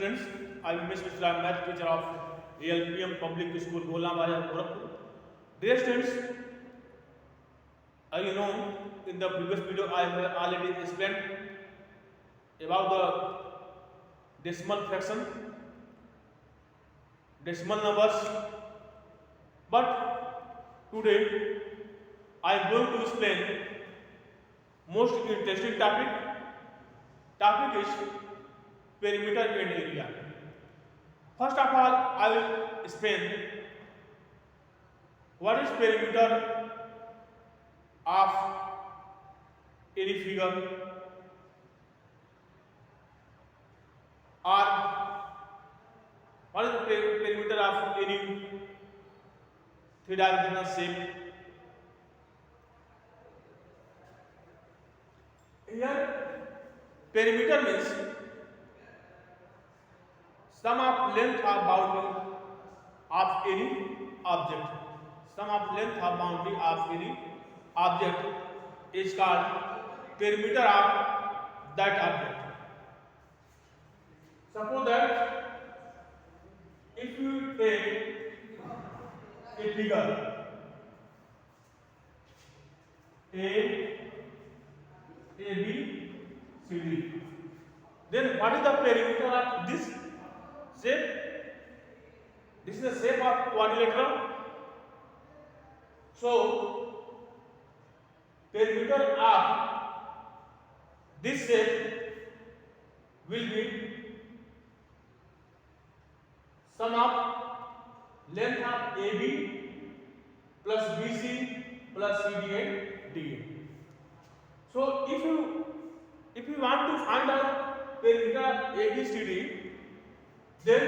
students, I am Mr. Islam, math teacher of ALPM Public School, Gola Baja, Gorakhpur. Dear students, you know, in the previous video I have already explained about the decimal fraction, decimal numbers, but today I am going to explain most interesting topic. Topic is perimeter and area. First of all, I will explain what is perimeter of any figure or what is the perimeter of any three-dimensional shape. Here, perimeter means sum of length of boundary of any object. Sum of length of boundary of any object is called perimeter of that object. Suppose that if you take a figure A, B, C, D, then what is the perimeter of this shape? This is the shape of quadrilateral. So, perimeter of this shape will be sum of length of AB plus BC plus CD and DA. So, if you want to find out perimeter of ABCD, then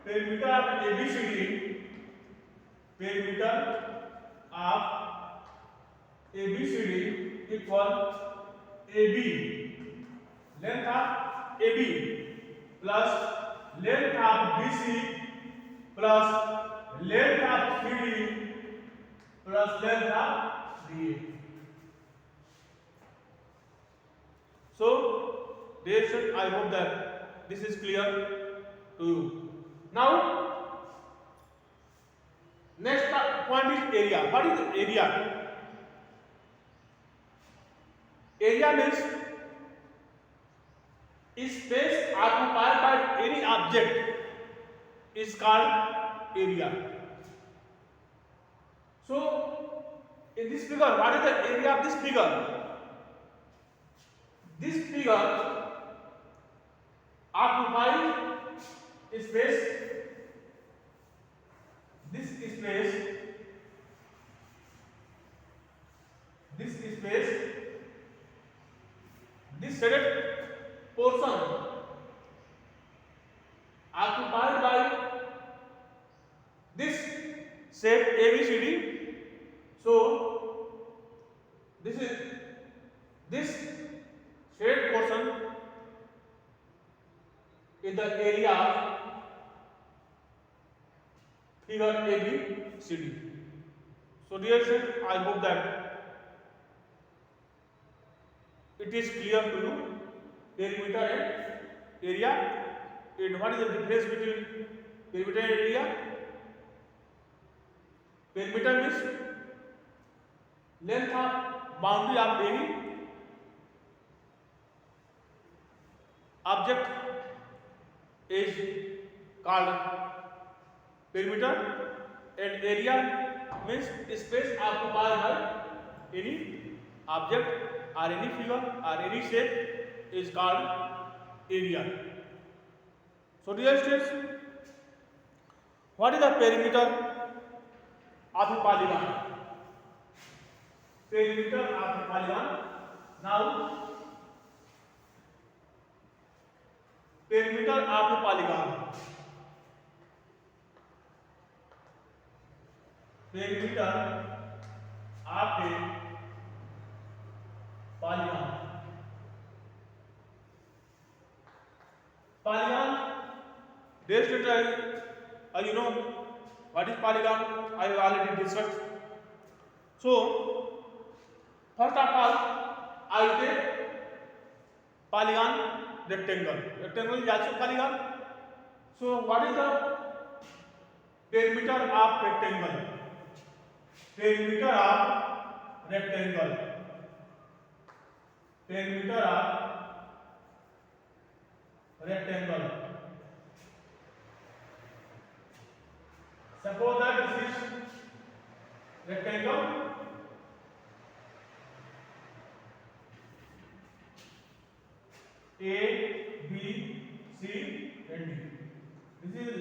perimeter of ABCD, perimeter of ABCD equal AB, length of AB plus length of BC plus length of CD plus length of DA. So, dear students, I hope that this is clear to you. Now, next point is area. What is area? Area means space occupied by any object is called area. So, in this figure, what is the area of this figure? This figure occupies space. This space, this shaded portion occupied by this shape ABCD. So, this shaded portion is the area of figure ABCD. So, dear students, I hope that it is clear to you perimeter and area. And what is the difference between perimeter and area? Perimeter means length of boundary of any object is called perimeter, and area means space occupied by any object or any figure or any shape is called area. So, dear students, what is the perimeter of a polygon? Perimeter of a polygon. Now, perimeter of a polygon. Perimeter of a polygon. Polygon, dear students, you know what is polygon? I have already discussed. So, first of all, I take polygon, rectangle. Rectangle is also polygon. So what is the perimeter of rectangle? Perimeter of rectangle. Perimeter of rectangle. Suppose that this is rectangle. A, B, C, and D. This is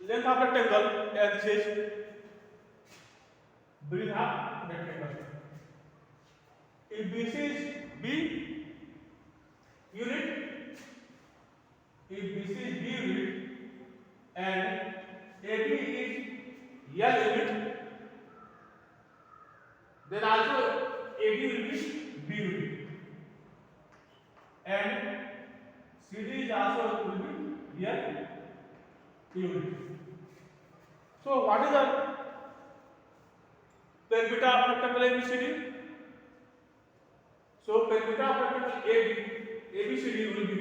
length of rectangle, and this is breadth of rectangle. If BC is B unit, if BC is B unit and AB is L unit, then also AB will be B unit, and CD is also will be L unit. So what is the perimeter of rectangle ABCD? So perimeter of rectangle ABCD will be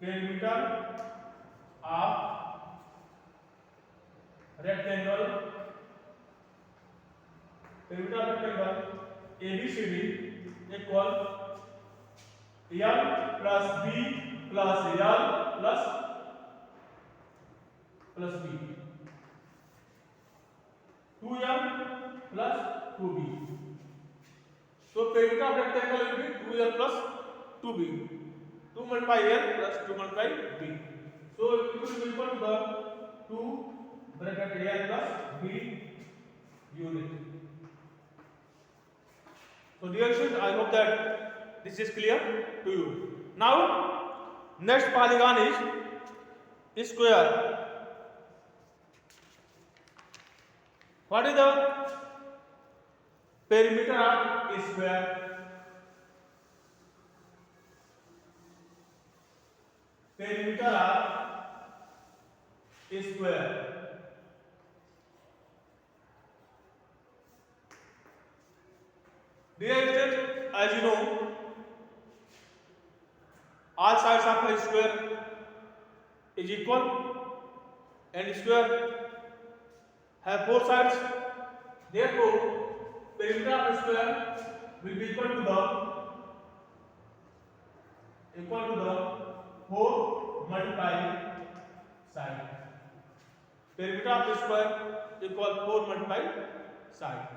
perimeter of rectangle, perimeter of rectangle ABCD equal L plus B plus L plus B, 2L plus 2B. So perimeter of rectangle will be 2L plus 2B. 2 multiply L plus 2 multiply B. So it will be equal to the 2 bracket L plus B unit. So dear students, I hope that this is clear to you. Now next polygon is square. What is the perimeter of a square? Perimeter of a square. Dear students, as you know, all sides of a square is equal, and square have 4 sides. Therefore, perimeter of a square will be equal to the 4 multiplied side. Perimeter of a square equal 4 multiplied side,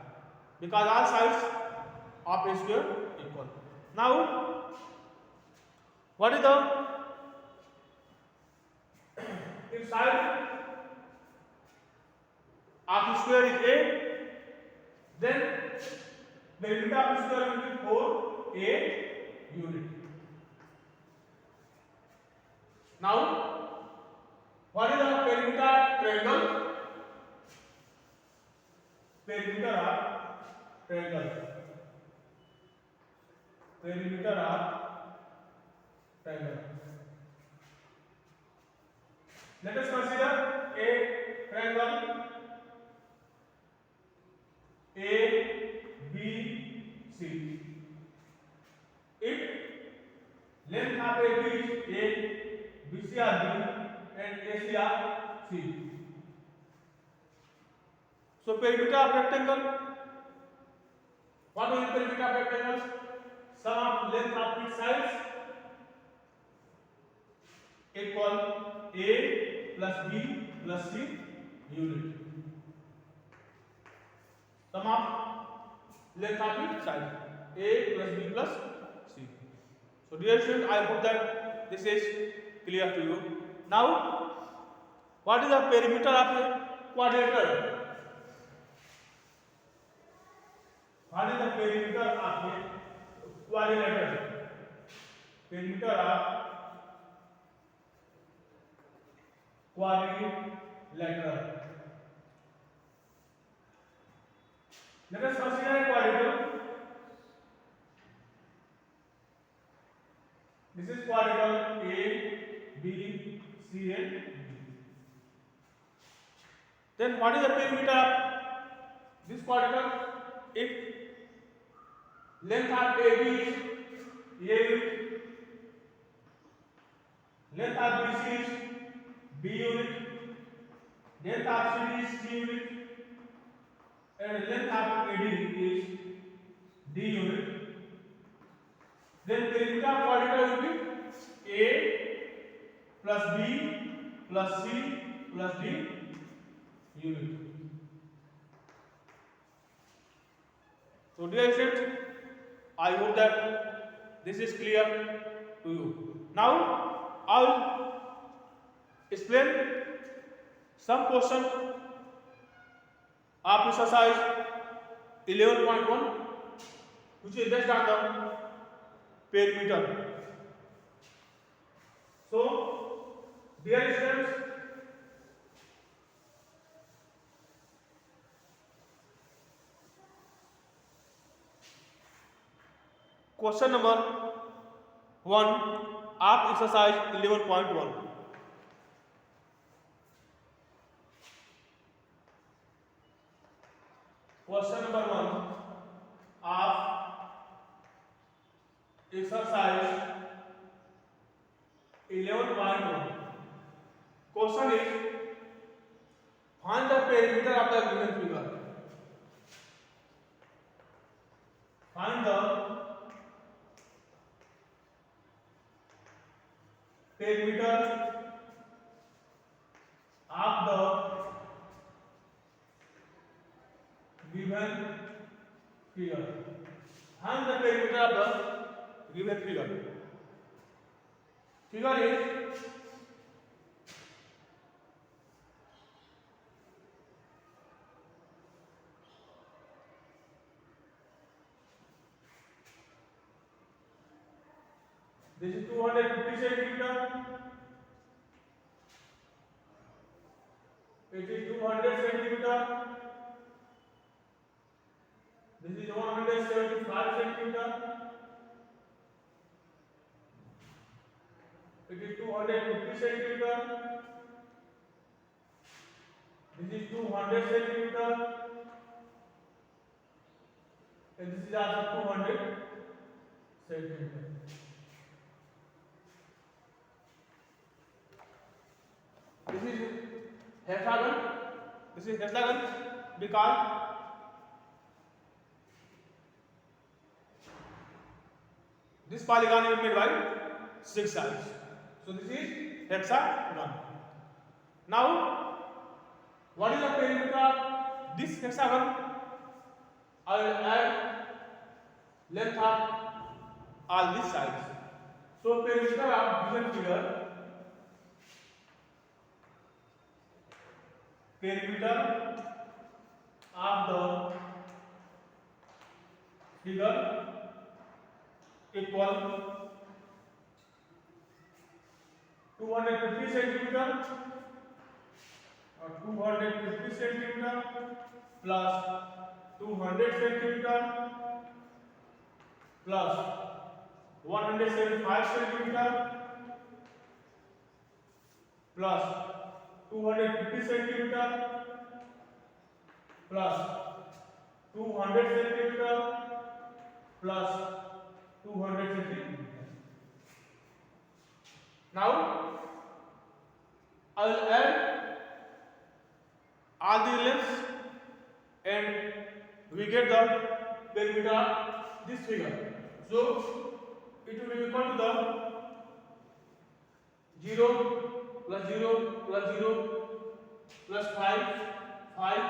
because all sides of a square equal. Now, what is the if side of square is A, then perimeter of square will be 4A unit. Now, what is the perimeter of triangle? Perimeter of triangle. Perimeter of triangle. Let us consider a triangle A, B, C. If length of AB is A, BC are B, and AC are C. So perimeter of rectangle. What is the perimeter of rectangle? Sum of length of its sides equal A plus B plus C unit. Sum of length of each side A plus B plus C. So dear students, I hope that this is clear to you. Now, what is the perimeter of a quadrilateral? What is the perimeter of a quadrilateral? Perimeter of quadrilateral. Let us consider a quadrilateral. This is quadrilateral A, B, C, and D. Then what is the perimeter of this quadrilateral? If length of AB is A unit, length of BC is B unit, length of CD is C unit, and length of AD is D unit. Then perimeter of quadrilateral will be A plus B plus C plus D unit. So dear students, I hope that this is clear to you. Now I will explain some question of exercise 11.1 which is based on the perimeter. So dear students, question number 1 of exercise 11.1. Question number 1 of exercise 11.1. Question is find the perimeter of the given figure. Find the perimeter of the given figure. Find the perimeter of the given figure. Figure is this is 250 centimeter. It is 200 centimeter. This is 175 centimeter. It is 250 centimeter. This is 200 centimeter. And this is also 200 centimeter. This is hexagon. This is hexagon because this polygon is made by 6 sides. So this is hexagon. Now, what is the perimeter of this hexagon? I will add length of all these sides. So perimeter of given figure, perimeter of the figure equal 250 centimeter or 250 centimeter plus 200 centimeter plus 175 centimeter plus 250 centimeter plus 200 centimeter plus 200 centimeter. Now I will add all the lengths and we get the perimeter of this figure. So it will be equal to the 0 plus 0 plus 0 plus 5 5.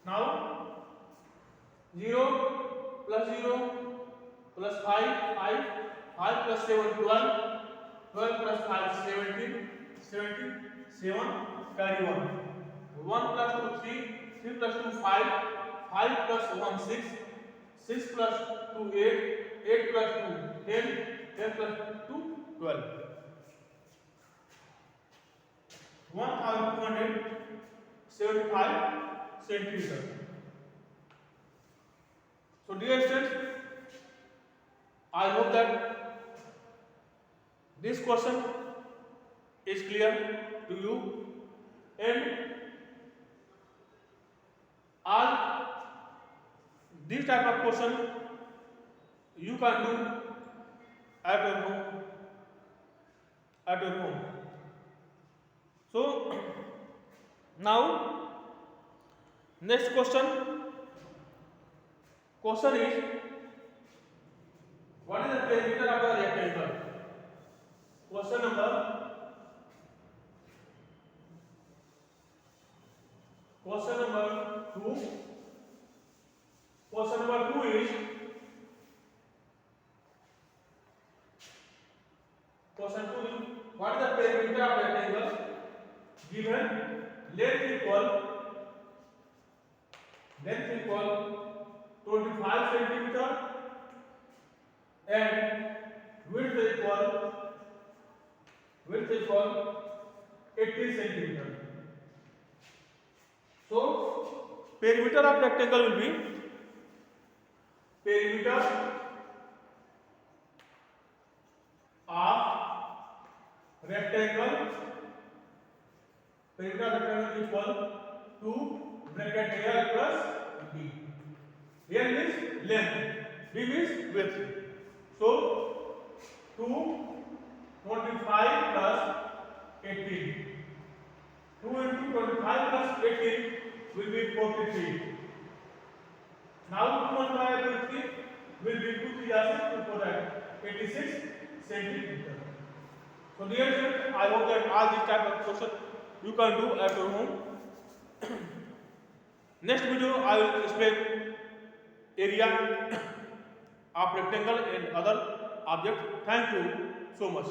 Now 0 plus 0 plus 5 5 5 plus 7 12 12 plus 5 17 17 7 carry 1 1 plus 2 3 3 plus 2 5 5 plus 1 6 6 plus 2 8 8 plus 2 10 10 plus 2 12 1275 centimeter. So dear students, I hope that this question is clear to you and all This type of question you can do at your home. At your home. So now next question. Question is, what is the perimeter of a rectangle? Question number 2. Question number 2 is, question 2 is, what is the perimeter of rectangle? Given length equal 25 centimeter and width equal 80 centimeter. So perimeter of rectangle will be perimeter of rectangle equal to bracket A plus B. A means length, B means width. So 225 plus 18. 2 into 25 plus 18 will be 43. Now 2 multiplied by 3 will be 2 3 86 centimeter. So dear students, I hope that all these type of questions you can do at your home. Next video I will explain area of rectangle and other object. Thank you so much.